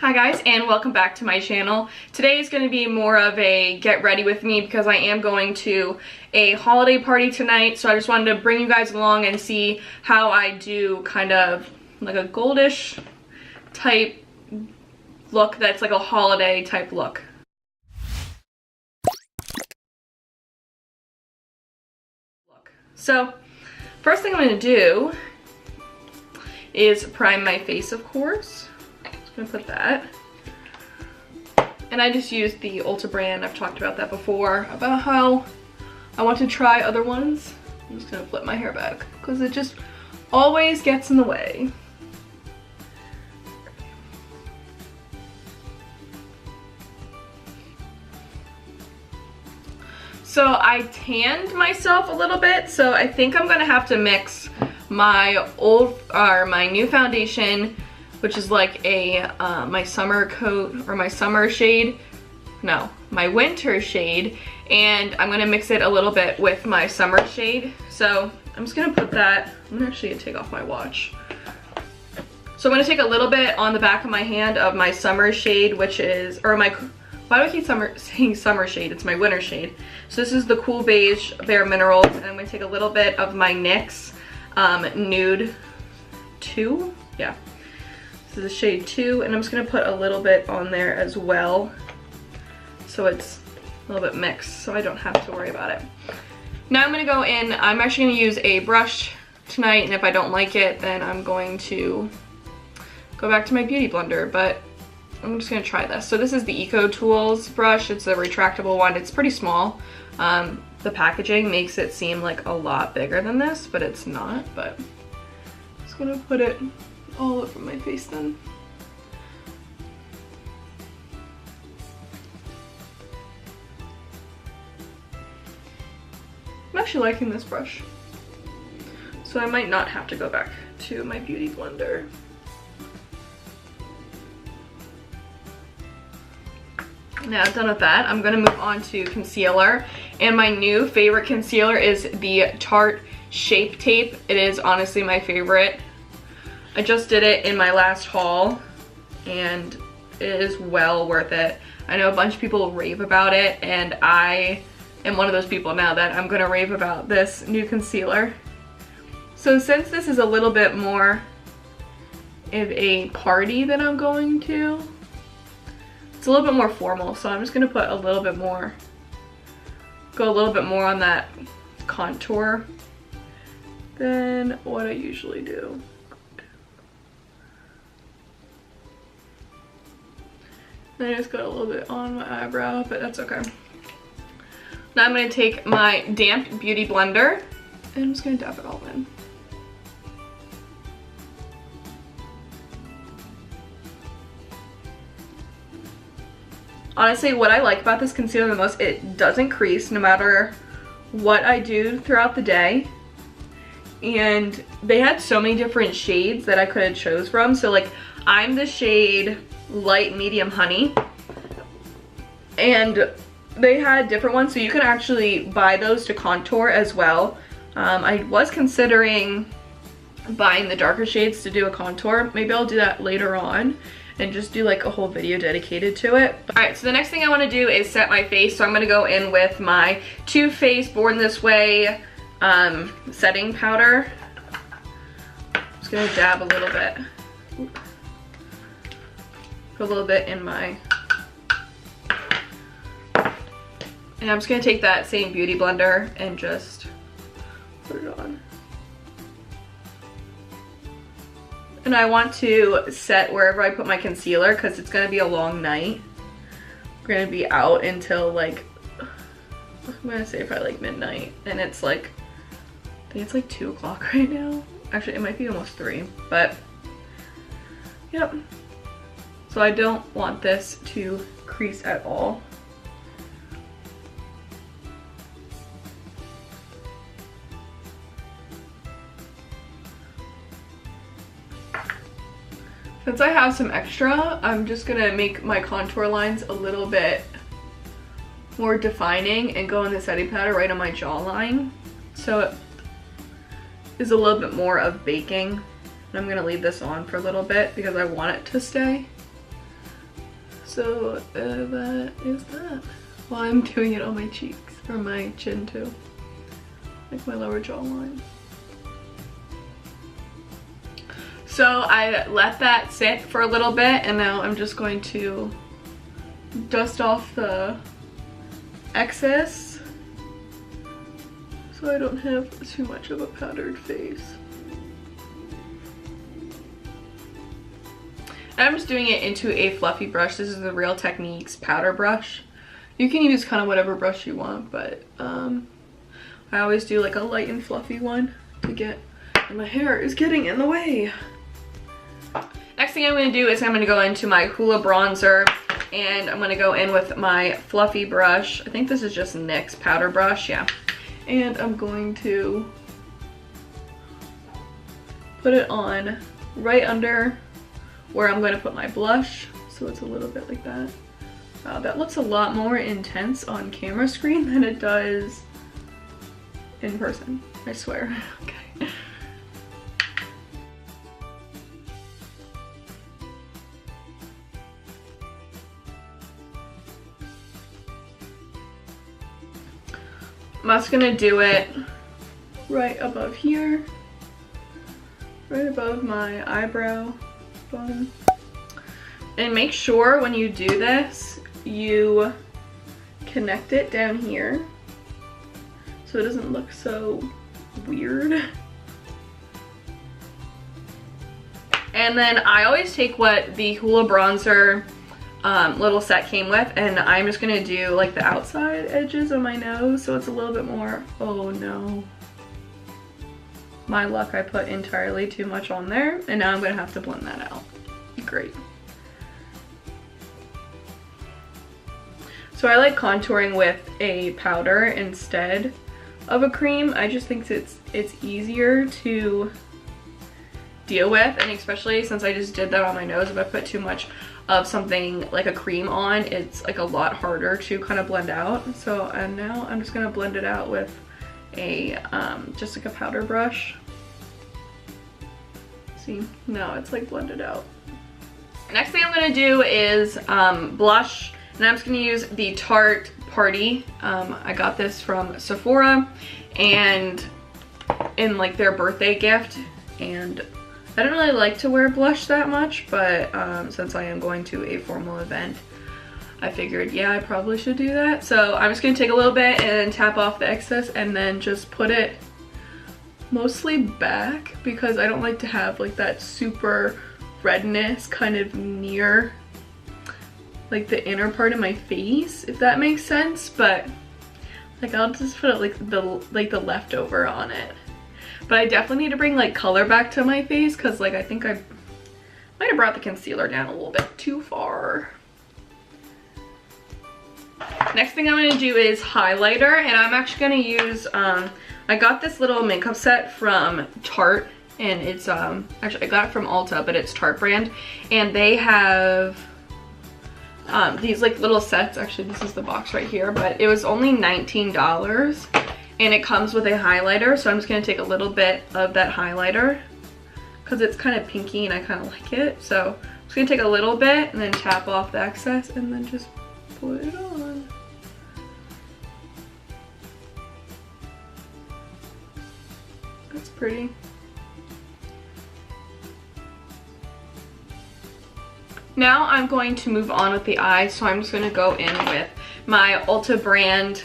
Hi guys, and welcome back to my channel. Today is going to be more of a get ready with me because I am going to a holiday party tonight, so I just wanted to bring you guys along and see how I do kind of like a goldish type look that's like a holiday type look. So first thing I'm going to do is prime my face, of course. I'm gonna put that. And I just used the Ulta brand. I've talked about that before, about how I want to try other ones. I'm just gonna flip my hair back because it just always gets in the way. So I tanned myself a little bit, so I think I'm gonna have to mix my my new foundation, which is like a my summer coat or my summer shade, no, my winter shade, and I'm gonna mix it a little bit with my summer shade. So I'm just gonna put that, I'm gonna actually take off my watch. So I'm gonna take a little bit on the back of my hand of my summer shade, which is, or my, why do I keep saying summer shade? It's my winter shade. So this is the Cool Beige Bare Minerals, and I'm gonna take a little bit of my NYX Nude 2, yeah. This is a shade 2, and I'm just gonna put a little bit on there as well, so it's a little bit mixed, so I don't have to worry about it. Now I'm gonna go in, I'm actually gonna use a brush tonight, and if I don't like it, then I'm going to go back to my beauty blender, but I'm just gonna try this. So this is the Eco Tools brush. It's a retractable one. It's pretty small. The packaging makes it seem like a lot bigger than this, but it's not. But I'm just gonna put it all over my face then. I'm actually liking this brush, so I might not have to go back to my beauty blender. Now done with that, I'm gonna move on to concealer, and my new favorite concealer is the Tarte Shape Tape. It is honestly my favorite. I just did it in my last haul, and it is well worth it. I know a bunch of people rave about it, and I am one of those people now that I'm gonna rave about this new concealer. So since this is a little bit more of a party that I'm going to, it's a little bit more formal, so I'm just gonna put a little bit more, go a little bit more on that contour than what I usually do. And I just got a little bit on my eyebrow, but that's okay. Now I'm gonna take my damp beauty blender, and I'm just gonna dab it all in. Honestly, what I like about this concealer the most, it doesn't crease no matter what I do throughout the day. And they had so many different shades that I could have chose from. So like, I'm the shade Light Medium Honey, and they had different ones, so you can actually buy those to contour as well. I was considering buying the darker shades to do a contour. Maybe I'll do that later on and just do like a whole video dedicated to it. Alright, so the next thing I want to do is set my face, so I'm going to go in with my Too Faced Born This Way setting powder. I'm just going to dab a little bit. Put a little bit in my, and I'm just going to take that same beauty blender and just put it on. And I want to set wherever I put my concealer because it's going to be a long night. We're going to be out until like, I'm going to say probably like midnight, and it's like, I think it's like 2 o'clock right now. Actually, it might be almost 3, but yep. So I don't want this to crease at all. Since I have some extra, I'm just gonna make my contour lines a little bit more defining and go in the setting powder right on my jawline. So it is a little bit more of baking. And I'm gonna leave this on for a little bit because I want it to stay. So that is that. Well, I'm doing it on my cheeks, or my chin too. Like my lower jawline. So I let that sit for a little bit, and now I'm just going to dust off the excess so I don't have too much of a powdered face. And I'm just doing it into a fluffy brush. This is the Real Techniques powder brush. You can use kind of whatever brush you want, but I always do like a light and fluffy one to get, and my hair is getting in the way. Next thing I'm going to do is I'm going to go into my Hoola bronzer, and I'm going to go in with my fluffy brush. I think this is just NYX powder brush, yeah. And I'm going to put it on right under where I'm going to put my blush, so it's a little bit like that. Wow, that looks a lot more intense on camera screen than it does in person, I swear. Okay. I'm just gonna do it right above here, right above my eyebrow bone. And make sure when you do this, you connect it down here so it doesn't look so weird. And then I always take what the Hoola bronzer little set came with, and I'm just gonna do like the outside edges of my nose so it's a little bit more, oh no. My luck, I put entirely too much on there, and now I'm gonna have to blend that out. Great. So I like contouring with a powder instead of a cream. I just think it's easier to deal with, and especially since I just did that on my nose, if I put too much of something like a cream on, it's like a lot harder to kind of blend out. So and now I'm just gonna blend it out with a just like a powder brush. See, now it's like blended out. Next thing I'm gonna do is blush, and I'm just gonna use the Tarte Party. I got this from Sephora and in like their birthday gift, and I don't really like to wear blush that much, but since I am going to a formal event, I figured, yeah, I probably should do that. So I'm just gonna take a little bit and tap off the excess and then just put it mostly back, because I don't like to have like that super redness kind of near like the inner part of my face, if that makes sense. But like I'll just put it like the leftover on it. But I definitely need to bring like color back to my face, because like I think I might have brought the concealer down a little bit too far. Next thing I'm gonna do is highlighter, and I'm actually gonna use, I got this little makeup set from Tarte, and it's, actually I got it from Ulta, but it's Tarte brand, and they have these like little sets. Actually, this is the box right here, but it was only $19. And it comes with a highlighter, so I'm just gonna take a little bit of that highlighter because it's kind of pinky and I kind of like it. So I'm just gonna take a little bit and then tap off the excess and then just put it on. That's pretty. Now I'm going to move on with the eye, so I'm just gonna go in with my Ulta brand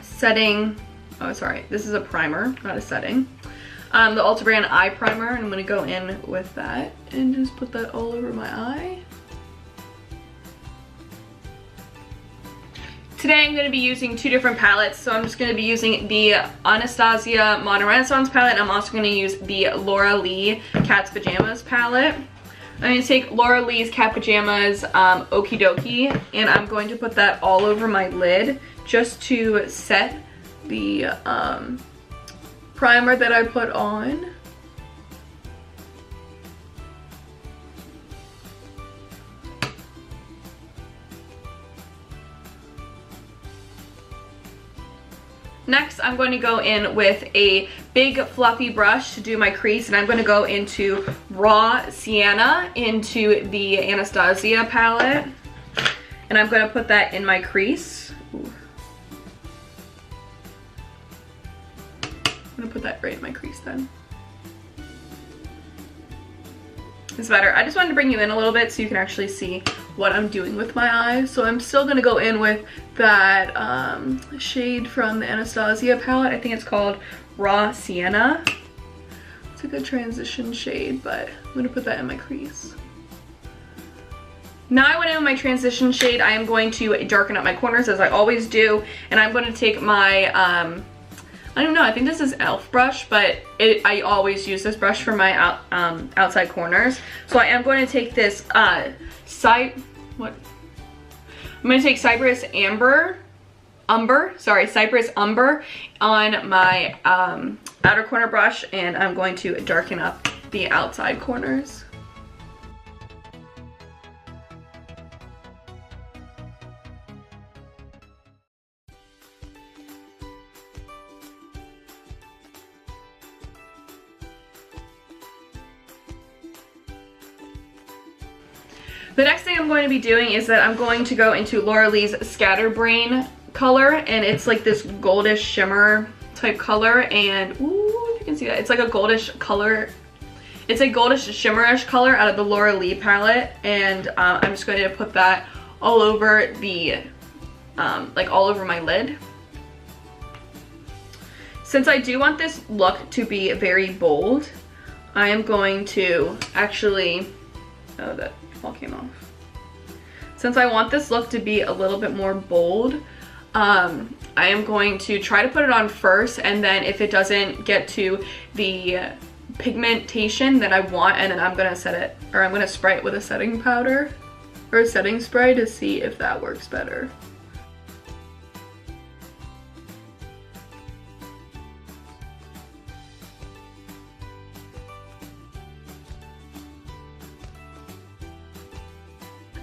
setting. Oh, sorry, this is a primer, not a setting. The Ulta brand eye primer, and I'm gonna go in with that and just put that all over my eye. Today I'm gonna be using two different palettes, so I'm just gonna be using the Anastasia Modern Renaissance palette, and I'm also gonna use the Laura Lee Cat's Pajamas palette. I'm gonna take Laura Lee's Cat Pajamas Okie Dokie, and I'm going to put that all over my lid just to set the primer that I put on. Next, I'm going to go in with a big fluffy brush to do my crease, and I'm going to go into Raw Sienna into the Anastasia palette. and I'm gonna put that in my crease. Ooh. I'm gonna put that right in my crease then. It's better. I just wanted to bring you in a little bit so you can actually see what I'm doing with my eyes. So I'm still gonna go in with that shade from the Anastacio palette. I think it's called Raw Sienna. It's a good transition shade, but I'm gonna put that in my crease. Now I went in with my transition shade. I am going to darken up my corners as I always do, and I'm going to take my I don't know, I think this is e.l.f. brush, but I always use this brush for my outside corners. So I am going to take this I'm going to take Cypress Umber on my outer corner brush, and I'm going to darken up the outside corners. The next thing I'm going to be doing is that I'm going to go into Laura Lee's Scatterbrain color, and it's like this goldish shimmer type color, and ooh, if you can see that, it's like a goldish color. It's a goldish shimmerish color out of the Laura Lee palette, and I'm just going to put that all over the, like all over my lid. Since I do want this look to be very bold, I am going to actually, oh, that all came off. Since I want this look to be a little bit more bold, I am going to try to put it on first, and then if it doesn't get to the pigmentation that I want, and then I'm gonna set it, or I'm gonna spray it with a setting powder or a setting spray to see if that works better.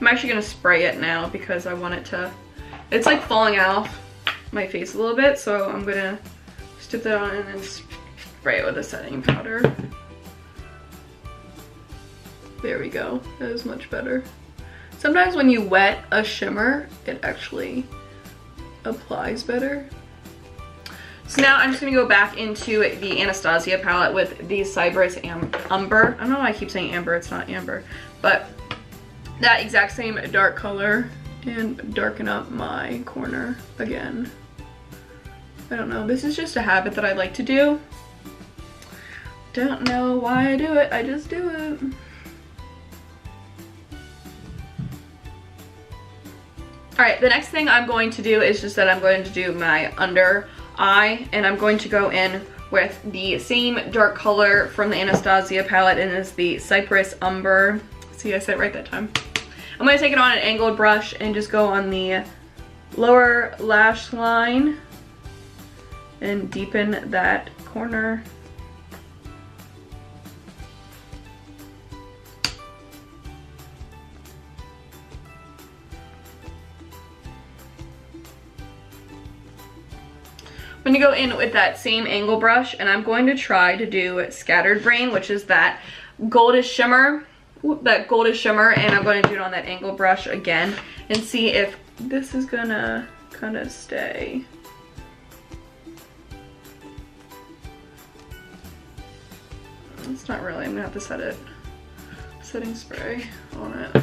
I'm actually gonna spray it now because I want it to, it's like falling off my face a little bit, so I'm gonna just dip that on and then spray it with a setting powder. There we go, that is much better. Sometimes when you wet a shimmer, it actually applies better. So now I'm just gonna go back into the Anastacio palette with the Cypress Umber. I don't know why I keep saying amber, it's not amber, but that exact same dark color, and darken up my corner again. I don't know, this is just a habit that I like to do. Don't know why I do it, I just do it. Alright, the next thing I'm going to do is just that I'm going to do my under eye, and I'm going to go in with the same dark color from the Anastacio palette, and it's the Cypress Umber. See, I said it right that time. I'm going to take it on an angled brush and just go on the lower lash line and deepen that corner. I'm going to go in with that same angle brush, and I'm going to try to do Scatterbrain, which is that goldish shimmer. And I'm going to do it on that angle brush again and see if this is gonna kind of stay. It's not really, I'm gonna have to set it, setting spray on it.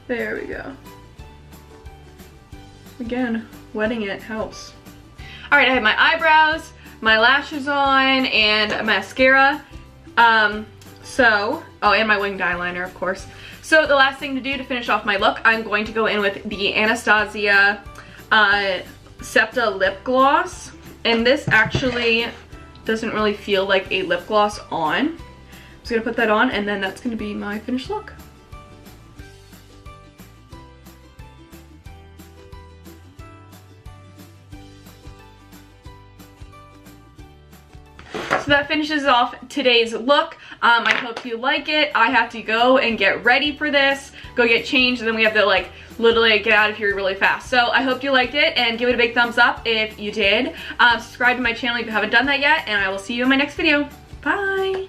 There we go. Again, wetting it helps. All right, I have my eyebrows, my lashes on, and mascara. And my winged eyeliner, of course. So the last thing to do to finish off my look, I'm going to go in with the Anastasia Septa lip gloss. And this actually doesn't really feel like a lip gloss on. I'm just gonna put that on, and then that's gonna be my finished look. So that finishes off today's look. I hope you like it. I have to go and get ready for this, go get changed, and then we have to like literally get out of here really fast. So I hope you liked it, and give it a big thumbs up if you did. Subscribe to my channel if you haven't done that yet, and I will see you in my next video. Bye!